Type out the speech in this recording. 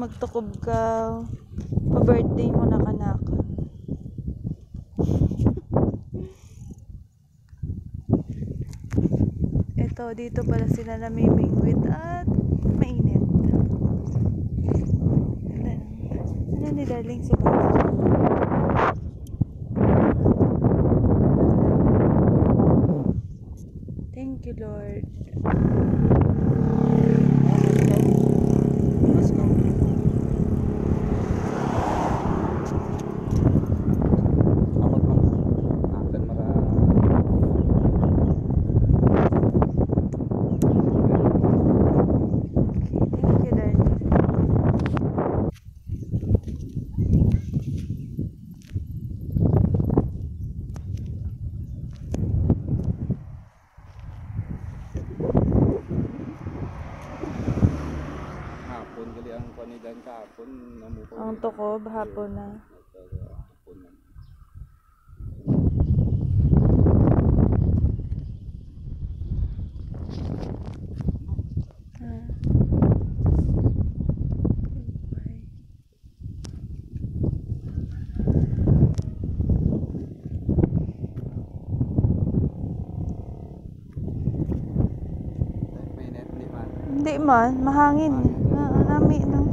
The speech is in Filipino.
magtukob ka. Pa-birthday mo na kanak. Ito, dito pala sila namimingwit at mainit. Ano ni darling sa baba? Thank you, Lord. Ang tukob, hapon na. Hindi man, mahangin. Nami ng